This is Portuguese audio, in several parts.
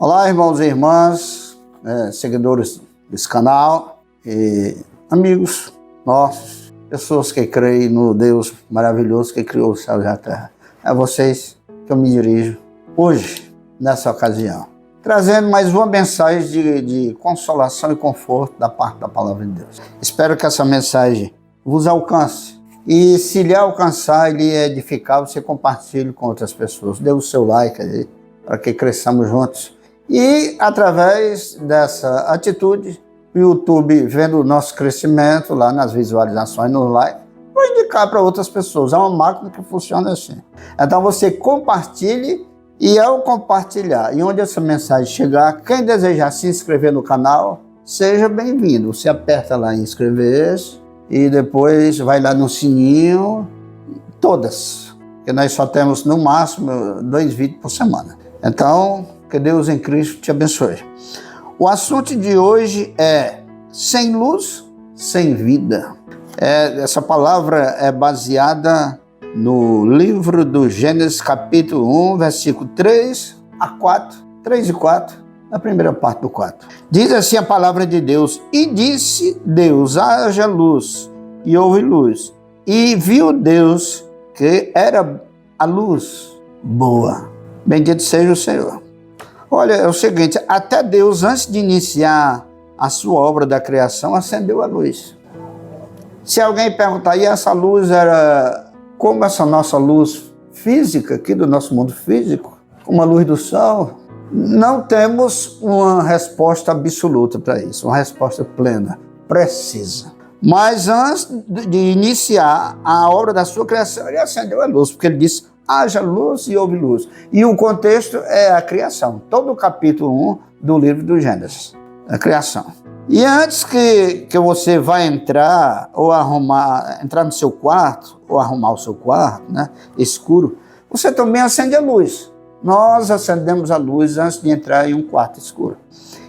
Olá, irmãos e irmãs, seguidores desse canal e amigos nossos, pessoas que creem no Deus maravilhoso que criou o céu e a terra. É a vocês que eu me dirijo hoje, nessa ocasião, trazendo mais uma mensagem de consolação e conforto da parte da palavra de Deus. Espero que essa mensagem vos alcance. E se lhe alcançar e lhe edificar, você compartilhe com outras pessoas. Dê o seu like aí, para que cresçamos juntos. E através dessa atitude, o YouTube, vendo o nosso crescimento lá nas visualizações, no like, vai indicar para outras pessoas. É uma máquina que funciona assim. Então você compartilhe, e ao compartilhar, e onde essa mensagem chegar, quem desejar se inscrever no canal, seja bem-vindo. Você aperta lá em inscrever-se e depois vai lá no sininho, todas. Porque nós só temos no máximo 2 vídeos por semana. Então, que Deus em Cristo te abençoe. O assunto de hoje é sem luz, sem vida. Essa palavra é baseada no livro do Gênesis capítulo 1, versículo 3 a 4, 3 e 4, na primeira parte do 4. Diz assim a palavra de Deus: E disse Deus, haja luz, e houve luz. E viu Deus que era a luz boa. Bendito seja o Senhor. Olha, é o seguinte, até Deus, antes de iniciar a sua obra da criação, acendeu a luz. Se alguém perguntar, e essa luz era como essa nossa luz física, aqui do nosso mundo físico, como a luz do sol, não temos uma resposta absoluta para isso, uma resposta plena, precisa. Mas antes de iniciar a obra da sua criação, ele acendeu a luz, porque ele disse, haja luz e houve luz. E o contexto é a criação. Todo o capítulo 1 do livro do Gênesis. A criação. E antes que você vá entrar no seu quarto, ou arrumar o seu quarto, né, escuro, você também acende a luz. Nós acendemos a luz antes de entrar em um quarto escuro.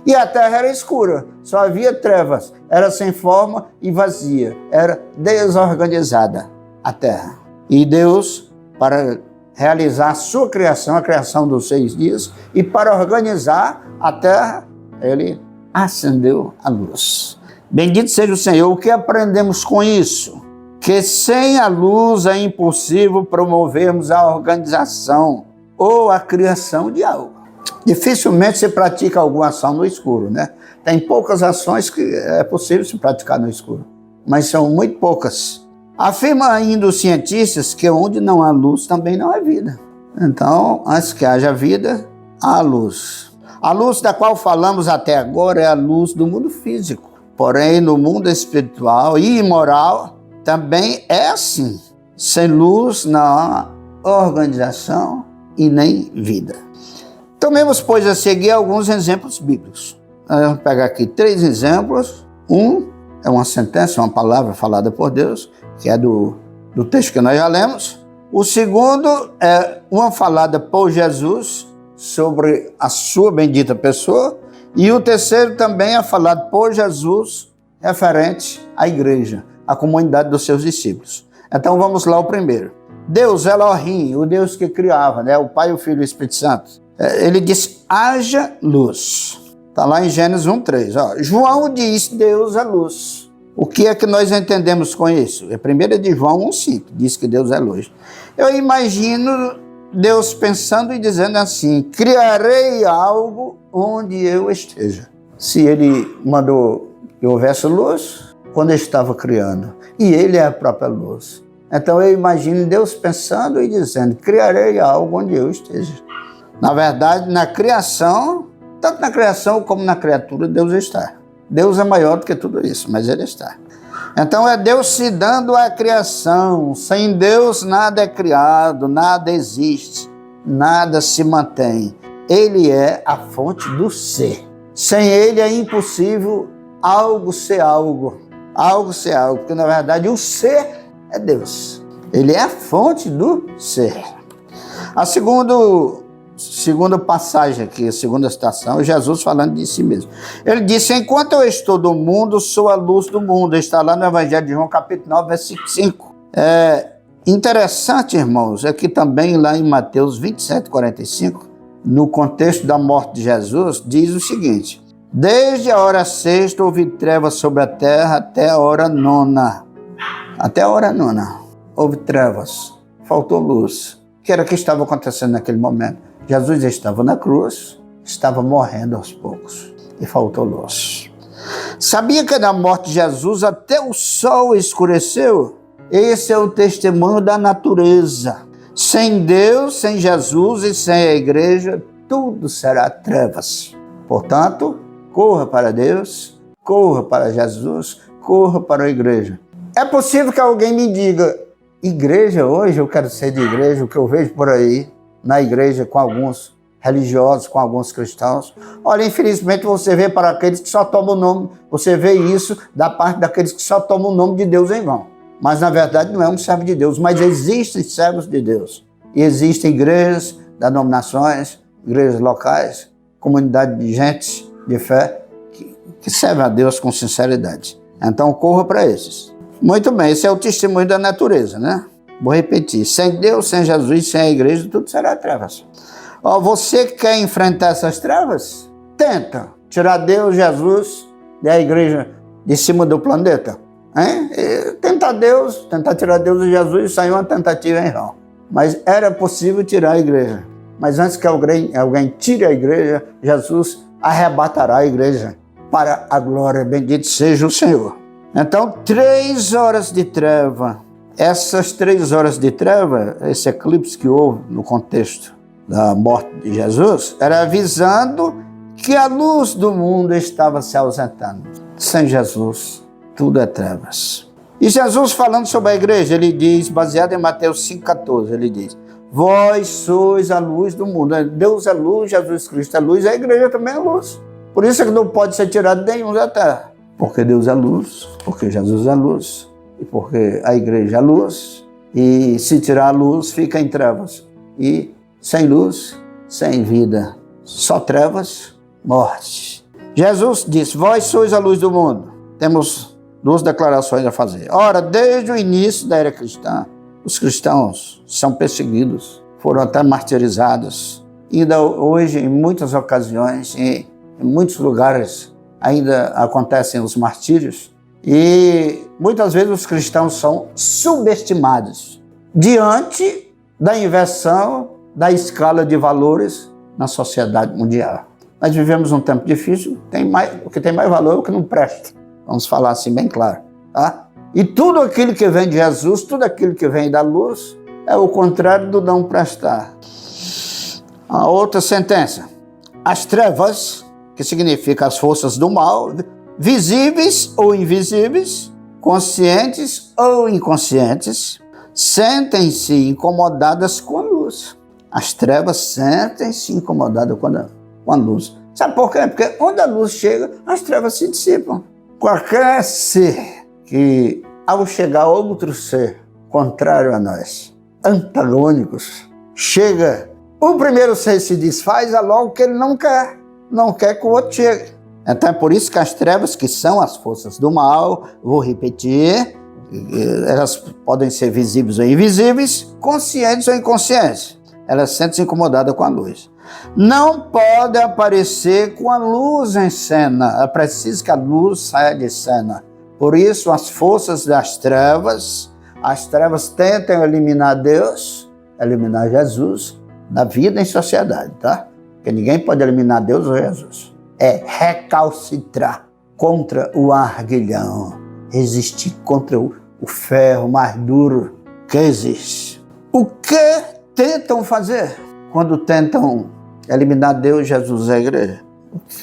E a terra era escura, só havia trevas. Era sem forma e vazia. Era desorganizada a terra. E Deus, para realizar a sua criação, a criação dos 6 dias, e para organizar a terra, ele acendeu a luz. Bendito seja o Senhor. O que aprendemos com isso? Que sem a luz é impossível promovermos a organização ou a criação de algo. Dificilmente se pratica alguma ação no escuro, né? Tem poucas ações que é possível se praticar no escuro, mas são muito poucas. Afirma ainda os cientistas que onde não há luz também não há vida. Então, antes que haja vida, há luz. A luz da qual falamos até agora é a luz do mundo físico. Porém, no mundo espiritual e moral, também é assim. Sem luz não há organização e nem vida. Tomemos, pois, a seguir alguns exemplos bíblicos. Nós vamos pegar aqui 3 exemplos. Um é uma sentença, uma palavra falada por Deus, que é do texto que nós já lemos. O segundo é uma falada por Jesus sobre a sua bendita pessoa. E o terceiro também é falado por Jesus referente à igreja, à comunidade dos seus discípulos. Então vamos lá o primeiro. Deus, Elohim, o Deus que criava, né? O Pai, o Filho e o Espírito Santo. Ele disse, haja luz. Está lá em Gênesis 1:3. João diz, Deus é luz. O que é que nós entendemos com isso? A primeira é de João 1:5, diz que Deus é luz. Eu imagino Deus pensando e dizendo assim, criarei algo onde eu esteja. Se ele mandou que houvesse luz, quando ele estava criando, e ele é a própria luz. Então eu imagino Deus pensando e dizendo, criarei algo onde eu esteja. Na verdade, na criação, tanto na criação como na criatura, Deus está. Deus é maior do que tudo isso, mas ele está. Então é Deus se dando à criação. Sem Deus nada é criado, nada existe, nada se mantém. Ele é a fonte do ser. Sem ele é impossível algo ser algo. Algo ser algo, porque na verdade o ser é Deus. Ele é a fonte do ser. A segunda passagem aqui, a segunda citação, Jesus falando de si mesmo. Ele disse, enquanto eu estou do mundo, sou a luz do mundo. Está lá no Evangelho de João, capítulo 9, versículo 5. Interessante, irmãos, é que também lá em Mateus 27:45, no contexto da morte de Jesus, diz o seguinte: desde a hora sexta houve trevas sobre a terra até a hora nona. Até a hora nona houve trevas, faltou luz. O que era que estava acontecendo naquele momento? Jesus estava na cruz, estava morrendo aos poucos e faltou luz. Sabia que na morte de Jesus até o sol escureceu? Esse é o testemunho da natureza. Sem Deus, sem Jesus e sem a igreja, tudo será trevas. Portanto, corra para Deus, corra para Jesus, corra para a igreja. É possível que alguém me diga: igreja hoje, eu quero ser de igreja, o que eu vejo por aí, na igreja com alguns religiosos, com alguns cristãos. Olha, infelizmente você vê para aqueles que só tomam o nome, você vê isso da parte daqueles que só tomam o nome de Deus em vão. Mas na verdade não é um servo de Deus, mas existem servos de Deus. E existem igrejas, denominações, igrejas locais, comunidade de gente de fé que servem a Deus com sinceridade. Então corra para esses. Muito bem, esse é o testemunho da natureza, né? Vou repetir: sem Deus, sem Jesus, sem a igreja, tudo será trevas. Ó, você que quer enfrentar essas trevas, tenta tirar Deus, Jesus e a igreja de cima do planeta. Tentar tirar Deus e Jesus, saiu uma tentativa em vão. Mas era possível tirar a igreja. Mas antes que alguém tire a igreja, Jesus arrebatará a igreja para a glória. Bendito seja o Senhor. Então, 3 horas de treva. Essas 3 horas de treva, esse eclipse que houve no contexto da morte de Jesus, era avisando que a luz do mundo estava se ausentando. Sem Jesus, tudo é trevas. E Jesus, falando sobre a igreja, ele diz, baseado em Mateus 5,14, ele diz: vós sois a luz do mundo. Deus é luz, Jesus Cristo é luz, a igreja também é luz. Por isso é que não pode ser tirado nenhum da terra. Porque Deus é luz, porque Jesus é luz, e porque a igreja é luz. E se tirar a luz, fica em trevas. E sem luz, sem vida. Só trevas, morte. Jesus disse: vós sois a luz do mundo. Temos 2 declarações a fazer. Ora, desde o início da era cristã, os cristãos são perseguidos, foram até martirizados. Ainda hoje, em muitas ocasiões, em muitos lugares, ainda acontecem os martírios. E muitas vezes os cristãos são subestimados diante da inversão da escala de valores na sociedade mundial. Nós vivemos um tempo difícil, o que tem mais valor é o que não presta. Vamos falar assim bem claro, tá? E tudo aquilo que vem de Jesus, tudo aquilo que vem da luz, é o contrário do não prestar. A outra sentença: as trevas, que significa as forças do mal, visíveis ou invisíveis, conscientes ou inconscientes, sentem-se incomodadas com a luz. As trevas sentem-se incomodadas com a luz. Sabe por quê? Porque onde a luz chega, as trevas se dissipam. Qualquer ser que, ao chegar outro ser contrário a nós, antagônicos, chega, o primeiro ser se desfaz, é logo que ele não quer que o outro chegue. Então é por isso que as trevas, que são as forças do mal, vou repetir, elas podem ser visíveis ou invisíveis, conscientes ou inconscientes. Elas sentem-se incomodadas com a luz. Não pode aparecer com a luz em cena. É preciso que a luz saia de cena. Por isso, as forças das trevas, as trevas tentam eliminar Deus, eliminar Jesus da vida em sociedade, tá? Porque ninguém pode eliminar Deus ou Jesus. É recalcitrar contra o arguilhão, resistir contra o ferro mais duro que existe. O que tentam fazer quando tentam eliminar Deus, Jesus e a igreja?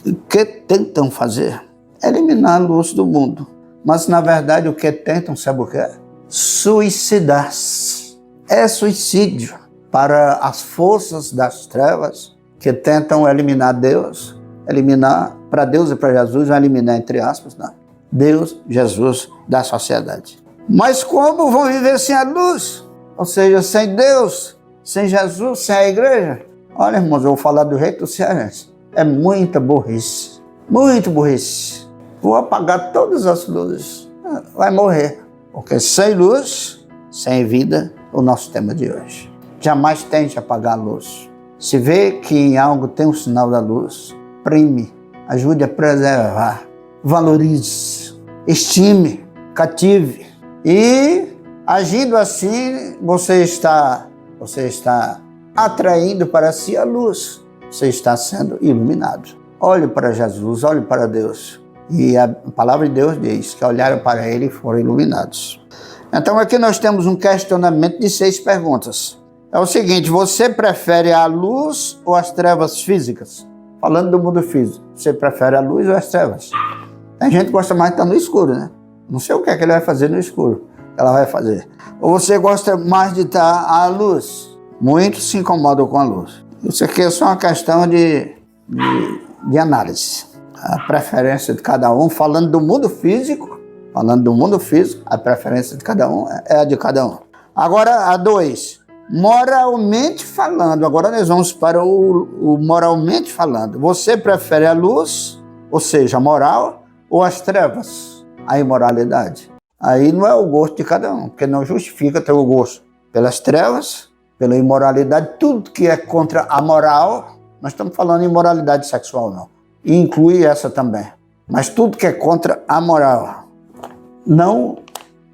O que tentam fazer? Eliminar a luz do mundo. Mas, na verdade, o que tentam, sabe o que é? Suicidar-se. É suicídio para as forças das trevas que tentam eliminar Deus, eliminar para Deus e para Jesus, vai eliminar, entre aspas, né? Deus, Jesus da sociedade. Mas como vão viver sem a luz? Ou seja, sem Deus, sem Jesus, sem a igreja? Olha, irmãos, eu vou falar do jeito do cearense. É muita burrice. Muito burrice. Vou apagar todas as luzes. Vai morrer. Porque sem luz, sem vida, o nosso tema de hoje. Jamais tente apagar a luz. Se vê que em algo tem um sinal da luz, prime, ajude a preservar, valorize, estime, cative. E agindo assim, você está atraindo para si a luz. Você está sendo iluminado. Olhe para Jesus, olhe para Deus. E a palavra de Deus diz que olharam para Ele e foram iluminados. Então aqui nós temos um questionamento de 6 perguntas. É o seguinte: você prefere a luz ou as trevas físicas? Falando do mundo físico, você prefere a luz ou as trevas? Tem gente que gosta mais de estar no escuro, né? Não sei o que é que ele vai fazer no escuro, que ela vai fazer. Ou você gosta mais de estar à luz? Muitos se incomodam com a luz. Isso aqui é só uma questão de análise. A preferência de cada um, falando do mundo físico, a preferência de cada um é a de cada um. Agora, a 2. Moralmente falando, agora nós vamos para o moralmente falando. Você prefere a luz, ou seja, a moral, ou as trevas, a imoralidade? Aí não é o gosto de cada um, porque não justifica ter o gosto pelas trevas, pela imoralidade, tudo que é contra a moral. Nós estamos falando em imoralidade sexual, não. E inclui essa também. Mas tudo que é contra a moral não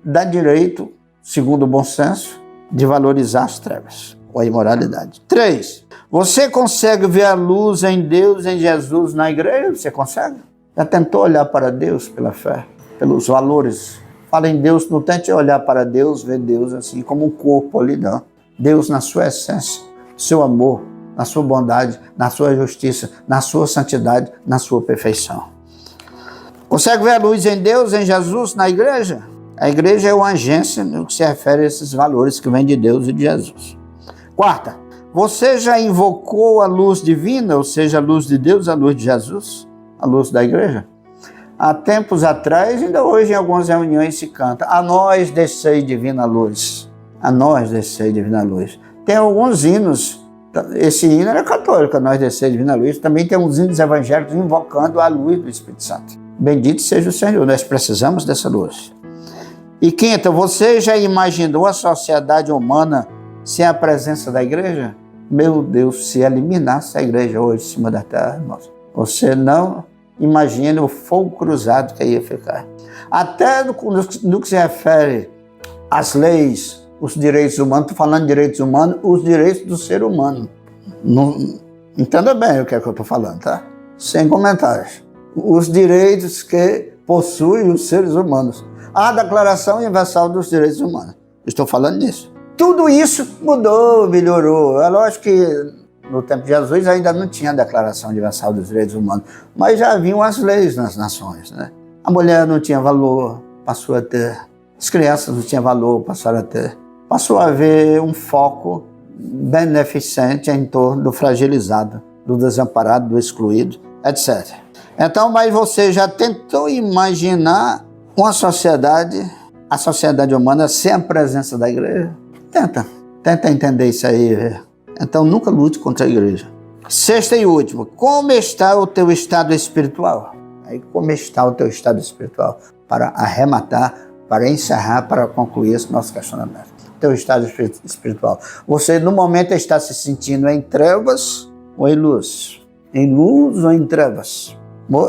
dá direito, segundo o bom senso, de valorizar as trevas ou a imoralidade. 3. Você consegue ver a luz em Deus, em Jesus, na igreja? Você consegue? Já tentou olhar para Deus pela fé, pelos valores? Fala em Deus, não tente olhar para Deus, ver Deus assim como um corpo ali, não. Deus na sua essência, seu amor, na sua bondade, na sua justiça, na sua santidade, na sua perfeição. Consegue ver a luz em Deus, em Jesus, na igreja? A igreja é uma agência no que se refere a esses valores que vêm de Deus e de Jesus. 4. Você já invocou a luz divina, ou seja, a luz de Deus, a luz de Jesus, a luz da igreja? Há tempos atrás, ainda hoje em algumas reuniões se canta: a nós descei divina luz. A nós descei divina luz. Tem alguns hinos, esse hino era católico, a nós descei divina luz. Também tem uns hinos evangélicos invocando a luz do Espírito Santo. Bendito seja o Senhor, nós precisamos dessa luz. E 5, você já imaginou a sociedade humana sem a presença da igreja? Meu Deus, se eliminasse a igreja hoje em cima da terra, irmãos, você não imagina o fogo cruzado que ia ficar. Até no que se refere às leis, os direitos humanos, estou falando de direitos humanos, os direitos do ser humano. Não, entenda bem o que é que eu estou falando, tá? Sem comentários. Os direitos que possuem os seres humanos. A Declaração Universal dos Direitos Humanos. Estou falando nisso. Tudo isso mudou, melhorou. É lógico que no tempo de Jesus ainda não tinha a Declaração Universal dos Direitos Humanos, mas já haviam as leis nas nações, né? A mulher não tinha valor, passou a ter. As crianças não tinham valor, passaram a ter. Passou a haver um foco beneficente em torno do fragilizado, do desamparado, do excluído, etc. Então, mas você já tentou imaginar a sociedade humana sem a presença da igreja? Tenta entender isso aí. Então nunca lute contra a igreja. 6 e último, como está o teu estado espiritual? Aí, como está o teu estado espiritual? Para arrematar, para encerrar, para concluir esse nosso questionamento. Teu estado espiritual. Você no momento está se sentindo em trevas ou em luz? Em luz ou em trevas?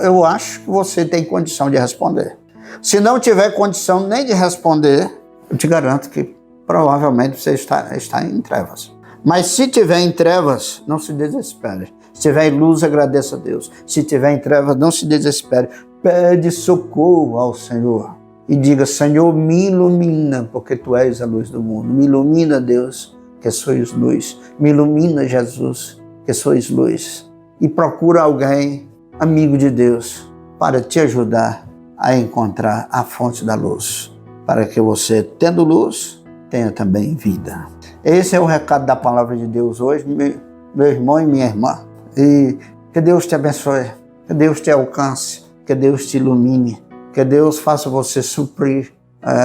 Eu acho que você tem condição de responder. Se não tiver condição nem de responder, eu te garanto que provavelmente você está em trevas. Mas se tiver em trevas, não se desespere. Se tiver em luz, agradeça a Deus. Se tiver em trevas, não se desespere. Pede socorro ao Senhor e diga: Senhor, me ilumina, porque Tu és a luz do mundo. Me ilumina, Deus, que sois luz. Me ilumina, Jesus, que sois luz. E procura alguém, amigo de Deus, para te ajudar a encontrar a fonte da luz, para que você, tendo luz, tenha também vida. Esse é o recado da palavra de Deus hoje, meu irmão e minha irmã. E que Deus te abençoe, que Deus te alcance, que Deus te ilumine, que Deus faça você suprir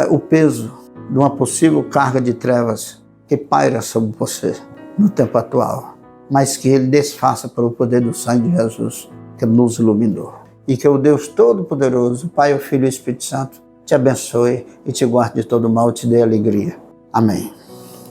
o peso de uma possível carga de trevas que paira sobre você no tempo atual, mas que Ele desfaça pelo poder do sangue de Jesus, que nos iluminou. E que o Deus Todo-Poderoso, Pai, o Filho e o Espírito Santo, te abençoe e te guarde de todo mal, te dê alegria. Amém.